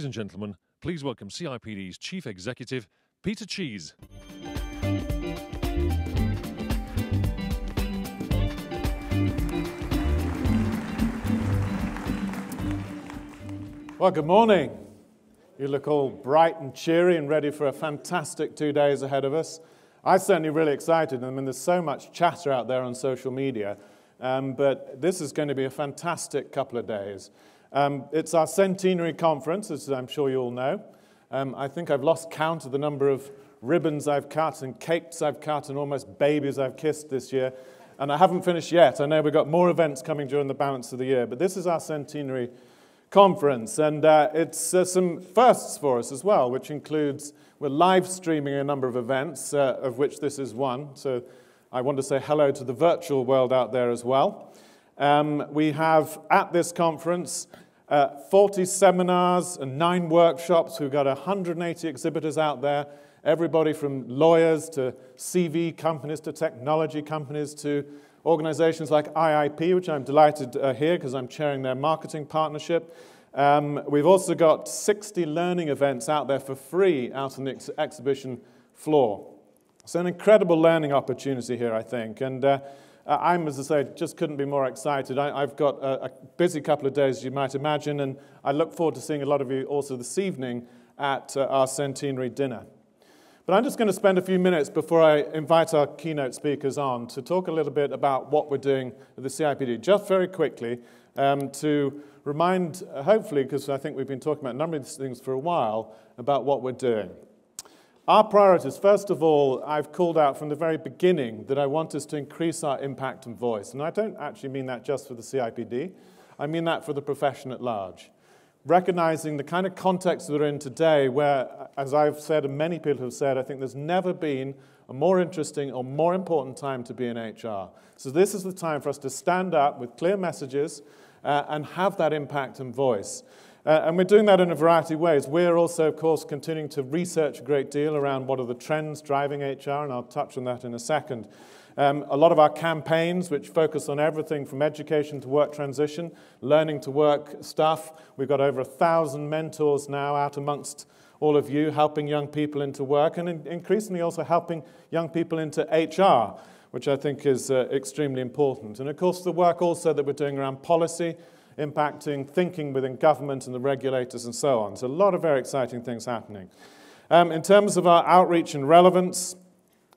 Ladies and gentlemen, please welcome CIPD's Chief Executive, Peter Cheese. Well, good morning. You look all bright and cheery and ready for a fantastic 2 days ahead of us. I'm certainly really excited. I mean, there's so much chatter out there on social media, but this is going to be a fantastic couple of days. It's our centenary conference, as I'm sure you all know. I think I've lost count of the number of ribbons I've cut and cakes I've cut and almost babies I've kissed this year. And I haven't finished yet. I know we've got more events coming during the balance of the year, but this is our centenary conference, and it's some firsts for us as well, which includes we're live streaming a number of events, of which this is one. So I want to say hello to the virtual world out there as well. We have at this conference 40 seminars and 9 workshops. We've got 180 exhibitors out there, everybody from lawyers to CV companies to technology companies to organizations like IIP, which I'm delighted here because I'm chairing their marketing partnership. We've also got 60 learning events out there for free out on the exhibition floor. So an incredible learning opportunity here, I think. And I'm, as I say, just couldn't be more excited. I've got a busy couple of days, as you might imagine, and I look forward to seeing a lot of you also this evening at our centenary dinner. But I'm just going to spend a few minutes before I invite our keynote speakers on to talk a little bit about what we're doing at the CIPD. Just very quickly, to remind, hopefully, because I think we've been talking about a number of these things for a while, about what we're doing. Our priorities, first of all, I've called out from the very beginning that I want us to increase our impact and voice. And I don't actually mean that just for the CIPD. I mean that for the profession at large. Recognizing the kind of context that we're in today where, as I've said and many people have said, I think there's never been a more interesting or more important time to be in HR. So this is the time for us to stand up with clear messages and have that impact and voice. And we're doing that in a variety of ways. We're also, of course, continuing to research a great deal around what are the trends driving HR, and I'll touch on that in a second. A lot of our campaigns, which focus on everything from education to work transition, learning to work stuff. We've got over 1,000 mentors now out amongst all of you, helping young people into work, and increasingly also helping young people into HR, which I think is extremely important. And of course, the work also that we're doing around policy, impacting thinking within government and the regulators and so on. So a lot of very exciting things happening. In terms of our outreach and relevance,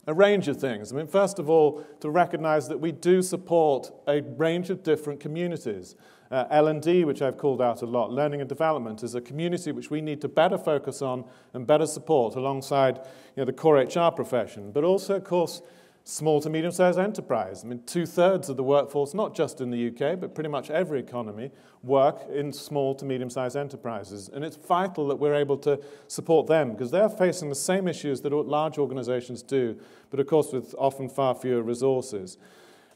a range of things. I mean, first of all, to recognize that we do support a range of different communities. L&D, which I've called out a lot, learning and development, is a community which we need to better focus on and better support alongside the core HR profession. But also, of course, small to medium-sized enterprise. I mean, 2/3 of the workforce, not just in the UK, but pretty much every economy, work in small to medium-sized enterprises. And it's vital that we're able to support them because they're facing the same issues that large organizations do, but of course with often far fewer resources.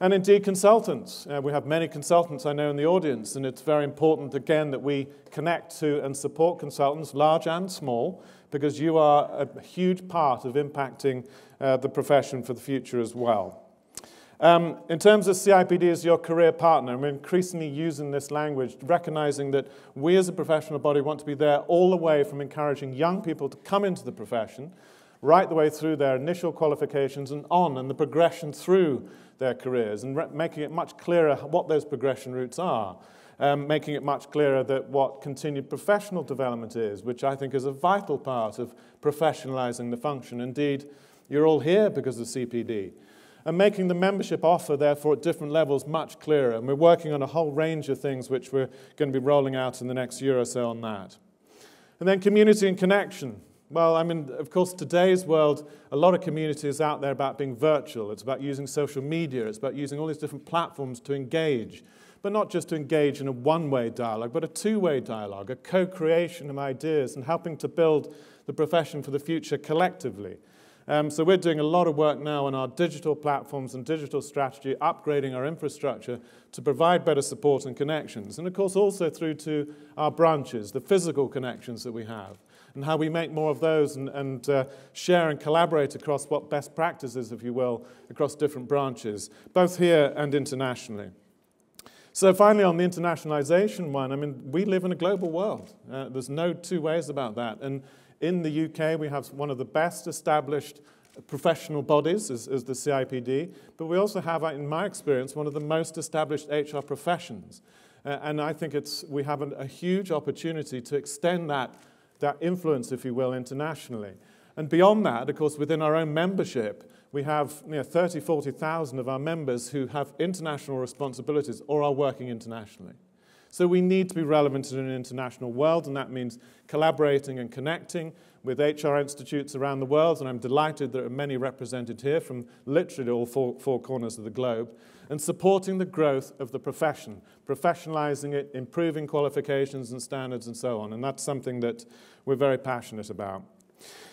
And indeed, consultants. We have many consultants I know in the audience, and it's very important, again, that we connect to and support consultants, large and small, because you are a huge part of impacting the profession for the future as well. In terms of CIPD as your career partner, we're increasingly using this language, recognizing that we as a professional body want to be there all the way from encouraging young people to come into the profession, right the way through their initial qualifications and on, and the progression through their careers, and making it much clearer what those progression routes are. Making it much clearer that what continued professional development is, which I think is a vital part of professionalizing the function. Indeed, you're all here because of CPD. And making the membership offer, therefore, at different levels much clearer. And we're working on a whole range of things which we're going to be rolling out in the next year or so on that. And then community and connection. Well, I mean, of course, today's world, a lot of community is out there about being virtual. It's about using social media. It's about using all these different platforms to engage. But not just to engage in a one-way dialogue, but a two-way dialogue, a co-creation of ideas and helping to build the profession for the future collectively. So we're doing a lot of work now on our digital platforms and digital strategy, upgrading our infrastructure to provide better support and connections. And of course also through to our branches, the physical connections that we have, and how we make more of those and share and collaborate across what best practices, if you will, across different branches, both here and internationally. So finally, on the internationalization one, I mean, we live in a global world. There's no two ways about that. And in the UK, we have one of the best established professional bodies, is the CIPD, but we also have, in my experience, one of the most established HR professions. And I think we have a huge opportunity to extend that influence, if you will, internationally. And beyond that, of course, within our own membership, we have 30, 40,000 of our members who have international responsibilities or are working internationally. So we need to be relevant in an international world, and that means collaborating and connecting with HR institutes around the world, and I'm delighted there are many represented here from literally all four corners of the globe, and supporting the growth of the profession, professionalizing it, improving qualifications and standards and so on, and that's something that we're very passionate about.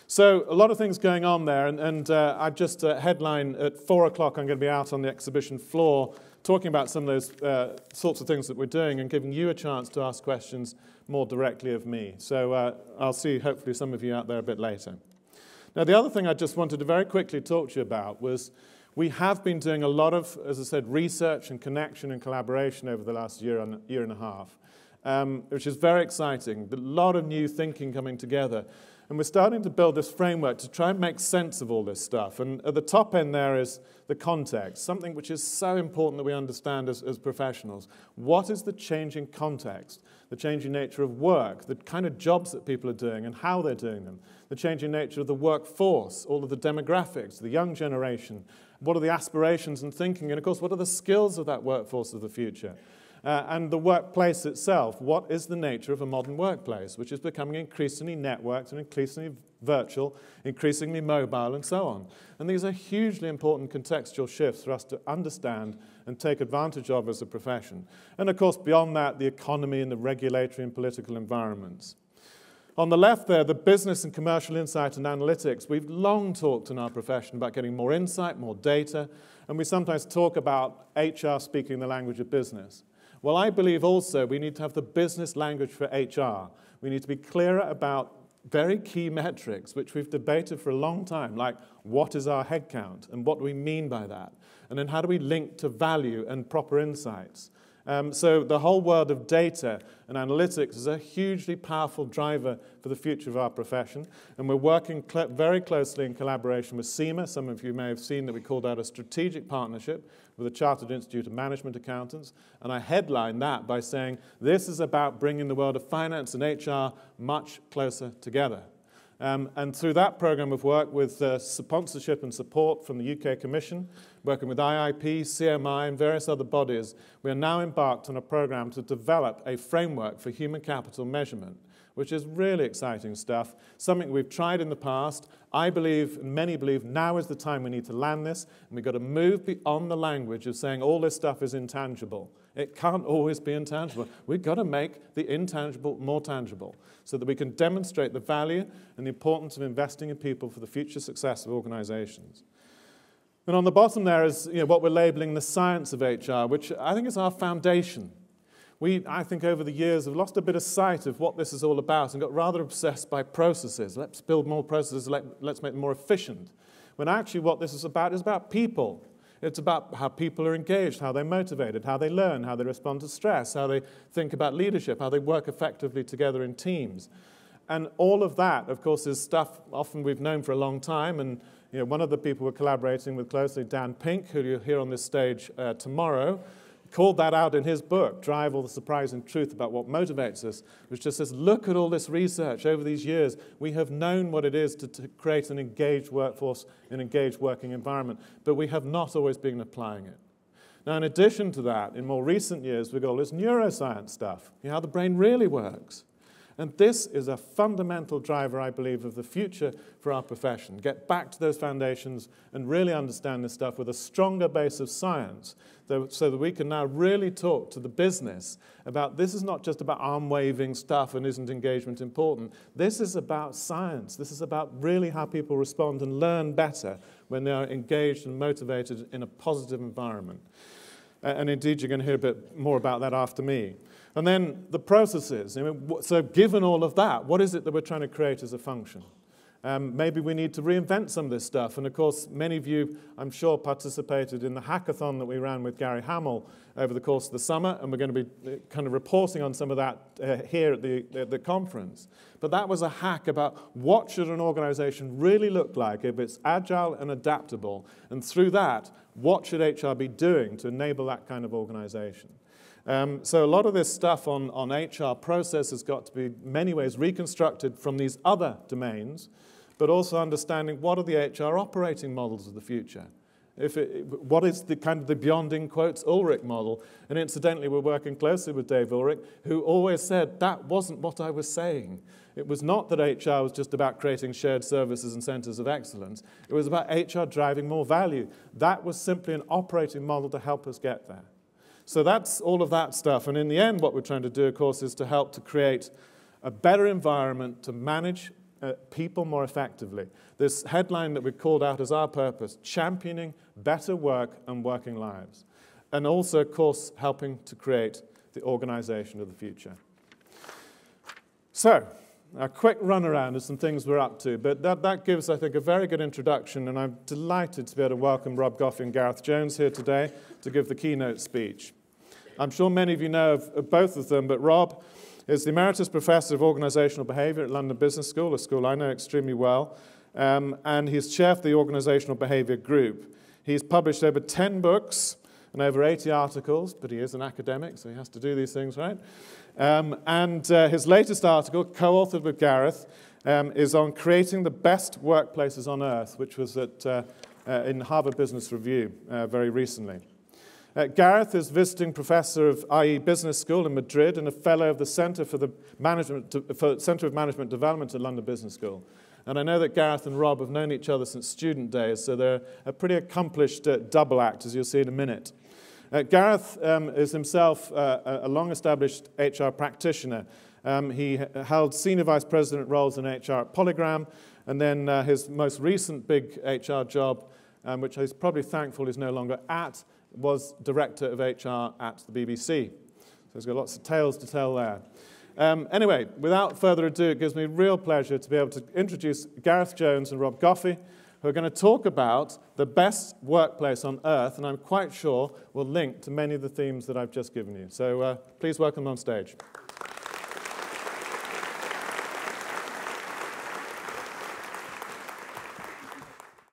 So a lot of things going on there, and I've just headline at 4 o'clock I'm going to be out on the exhibition floor talking about some of those sorts of things that we're doing and giving you a chance to ask questions more directly of me. So I'll see hopefully some of you out there a bit later. Now the other thing I just wanted to very quickly talk to you about was we have been doing a lot of, as I said, research and connection and collaboration over the last year and a half, which is very exciting. A lot of new thinking coming together. And we're starting to build this framework to try and make sense of all this stuff. And at the top end there is the context, something which is so important that we understand as professionals. What is the changing context, the changing nature of work, the kind of jobs that people are doing and how they're doing them, the changing nature of the workforce, all of the demographics, the young generation, what are the aspirations and thinking, and of course, what are the skills of that workforce of the future? And the workplace itself, what is the nature of a modern workplace, which is becoming increasingly networked and increasingly virtual, increasingly mobile, and so on. And these are hugely important contextual shifts for us to understand and take advantage of as a profession. And of course, beyond that, the economy and the regulatory and political environments. On the left there, the business and commercial insight and analytics. We've long talked in our profession about getting more insight, more data, and we sometimes talk about HR speaking the language of business. Well, I believe also we need to have the business language for HR. We need to be clearer about very key metrics, which we've debated for a long time, like what is our headcount and what do we mean by that? And then how do we link to value and proper insights? So the whole world of data and analytics is a hugely powerful driver for the future of our profession. And we're working very closely in collaboration with CIMA. Some of you may have seen that we called out a strategic partnership with the Chartered Institute of Management Accountants. And I headline that by saying this is about bringing the world of finance and HR much closer together. And through that program of work with sponsorship and support from the UK Commission, working with IIP, CMI and various other bodies, we are now embarked on a program to develop a framework for human capital measurement, which is really exciting stuff, something we've tried in the past. I believe, and many believe, now is the time we need to land this, and we've got to move beyond the language of saying all this stuff is intangible. It can't always be intangible. We've got to make the intangible more tangible so that we can demonstrate the value and the importance of investing in people for the future success of organizations. And on the bottom there is what we're labeling the science of HR, which I think is our foundation. I think over the years have lost a bit of sight of what this is all about and got rather obsessed by processes. Let's build more processes, let's make them more efficient. When actually what this is about people. It's about how people are engaged, how they're motivated, how they learn, how they respond to stress, how they think about leadership, how they work effectively together in teams. And all of that, of course, is stuff often we've known for a long time. And one of the people we're collaborating with closely, Dan Pink, who you'll hear on this stage tomorrow, called that out in his book, Drive All the Surprising Truth About What Motivates Us, which just says, look at all this research over these years. We have known what it is to create an engaged workforce, an engaged working environment, but we have not always been applying it. Now, in addition to that, in more recent years, we've got all this neuroscience stuff, how the brain really works. And this is a fundamental driver, I believe, of the future for our profession. Get back to those foundations and really understand this stuff with a stronger base of science so that we can now really talk to the business about this is not just about arm-waving stuff and isn't engagement important. This is about science. This is about really how people respond and learn better when they are engaged and motivated in a positive environment. And indeed, you're going to hear a bit more about that after me. And then the processes. So given all of that, what is it that we're trying to create as a function? Maybe we need to reinvent some of this stuff. And of course, many of you, I'm sure, participated in the hackathon that we ran with Gary Hamill over the course of the summer, and we're going to be kind of reporting on some of that here at the conference. But that was a hack about what should an organization really look like if it's agile and adaptable, and through that, what should HR be doing to enable that kind of organization. So a lot of this stuff on HR process has got to be, in many ways, reconstructed from these other domains, but also understanding what are the HR operating models of the future. What is the kind of the beyond, in quotes, Ulrich model? And incidentally, we're working closely with Dave Ulrich, who always said that wasn't what I was saying. It was not that HR was just about creating shared services and centers of excellence. It was about HR driving more value. That was simply an operating model to help us get there. So that's all of that stuff. And in the end, what we're trying to do, of course, is to help to create a better environment to manage people more effectively. This headline that we called out as our purpose, championing better work and working lives. And also, of course, helping to create the organization of the future. So, a quick run around of some things we're up to. But that gives, I think, a very good introduction. And I'm delighted to be able to welcome Rob Goffey and Gareth Jones here today to give the keynote speech. I'm sure many of you know of both of them, but Rob is the Emeritus Professor of Organizational Behavior at London Business School, a school I know extremely well, and he's chair of the Organizational Behavior Group. He's published over 10 books and over 80 articles, but he is an academic, so he has to do these things, right? His latest article, co-authored with Gareth, is on creating the best workplaces on earth, which was in Harvard Business Review very recently. Gareth is visiting professor of IE Business School in Madrid and a fellow of the Center of Management Development at London Business School. And I know that Gareth and Rob have known each other since student days, so they're a pretty accomplished double act, as you'll see in a minute. Gareth is himself a long-established HR practitioner. He held senior vice president roles in HR at Polygram, and then his most recent big HR job, which he's probably thankful he's no longer at, was Director of HR at the BBC. So he's got lots of tales to tell there. Anyway, without further ado, it gives me real pleasure to be able to introduce Gareth Jones and Rob Goffey, who are going to talk about the best workplace on earth, and I'm quite sure will link to many of the themes that I've just given you. So please welcome them on stage.